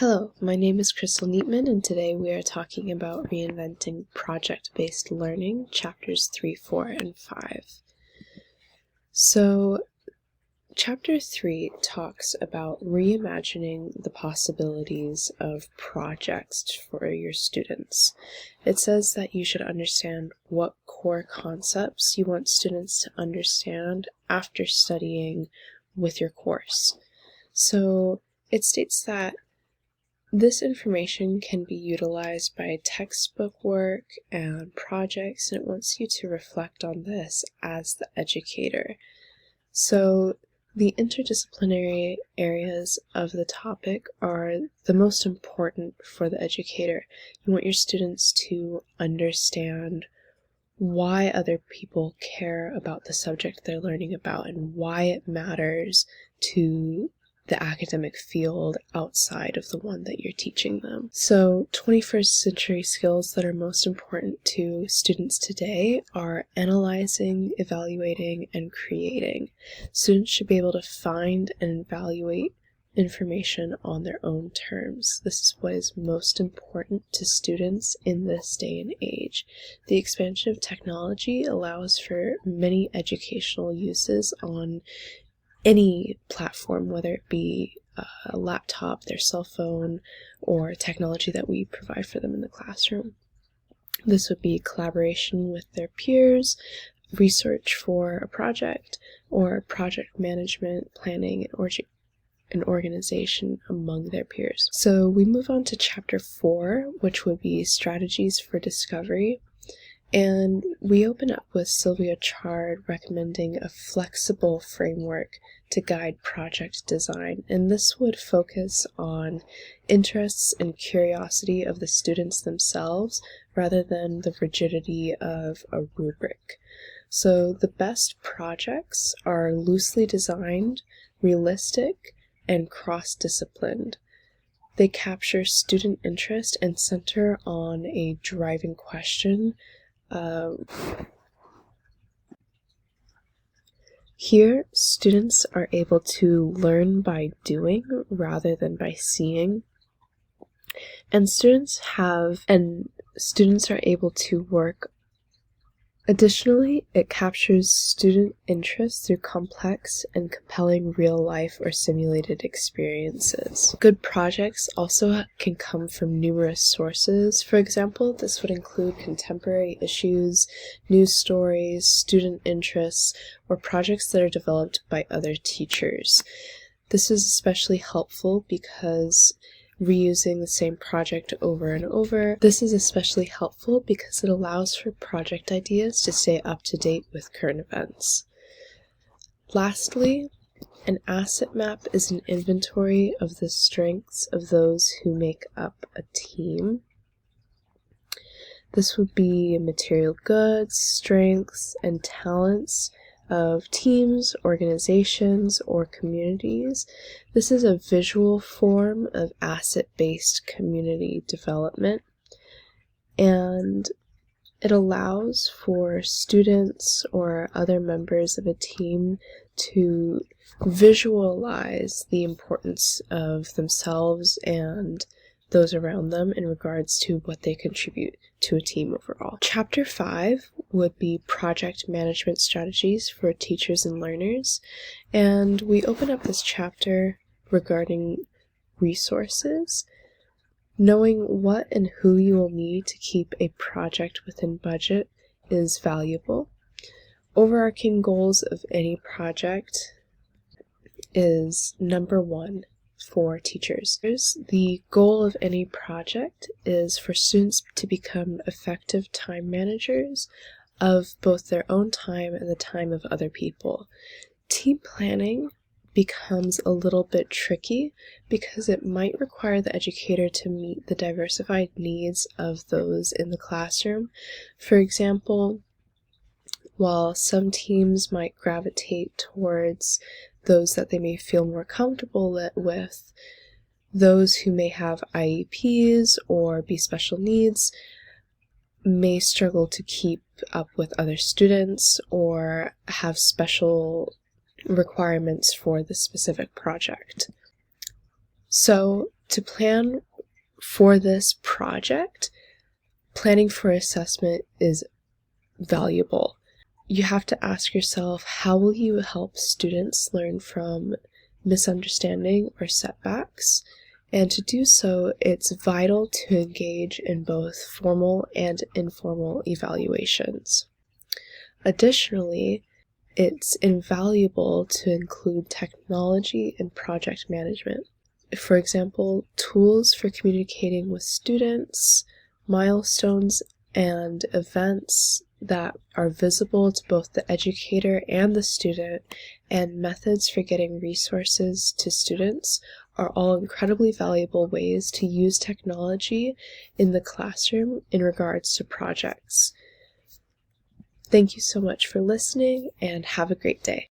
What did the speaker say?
Hello, my name is Crystal Neatman, and today we are talking about reinventing project-based learning, chapters 3, 4, and 5. So, chapter 3 talks about reimagining the possibilities of projects for your students. It says that you should understand what core concepts you want students to understand after studying with your course. So, it states that this information can be utilized by textbook work and projects, and it wants you to reflect on this as the educator. So the interdisciplinary areas of the topic are the most important for the educator. You want your students to understand why other people care about the subject they're learning about and why it matters to the academic field outside of the one that you're teaching them. So 21st century skills that are most important to students today are analyzing, evaluating, and creating. Students should be able to find and evaluate information on their own terms. This is what is most important to students in this day and age. The expansion of technology allows for many educational uses on any platform, whether it be a laptop, their cell phone, or technology that we provide for them in the classroom. This would be collaboration with their peers, research for a project, or project management, planning, and organization among their peers. So we move on to chapter 4, which would be strategies for discovery. And we open up with Sylvia Chard recommending a flexible framework to guide project design, and this would focus on interests and curiosity of the students themselves rather than the rigidity of a rubric. So the best projects are loosely designed, realistic, and cross-disciplined. They capture student interest and center on a driving question. Here, students are able to learn by doing rather than by seeing, and students are able to work. Additionally, it captures student interest through complex and compelling real-life or simulated experiences. Good projects also can come from numerous sources. For example, this would include contemporary issues, news stories, student interests, or projects that are developed by other teachers. This is especially helpful because reusing the same project over and over. This is especially helpful because it allows for project ideas to stay up to date with current events. Lastly, an asset map is an inventory of the strengths of those who make up a team. This would be material goods, strengths, and talents of teams, organizations, or communities. This is a visual form of asset-based community development, and it allows for students or other members of a team to visualize the importance of themselves and those around them in regards to what they contribute to a team overall. Chapter 5 would be project management strategies for teachers and learners, and we open up this chapter regarding resources. Knowing what and who you will need to keep a project within budget is valuable. Overarching goals of any project is number 1. For teachers. The goal of any project is for students to become effective time managers of both their own time and the time of other people. Team planning becomes a little bit tricky because it might require the educator to meet the diversified needs of those in the classroom. For example, while some teams might gravitate towards those that they may feel more comfortable with, those who may have IEPs or be special needs may struggle to keep up with other students or have special requirements for the specific project. So To plan for this project, planning for assessment is valuable. You have to ask yourself, how will you help students learn from misunderstanding or setbacks? And to do so, it's vital to engage in both formal and informal evaluations. Additionally, it's invaluable to include technology in project management. For example, tools for communicating with students, milestones, and events that are visible to both the educator and the student, and methods for getting resources to students are all incredibly valuable ways to use technology in the classroom in regards to projects. Thank you so much for listening, and have a great day.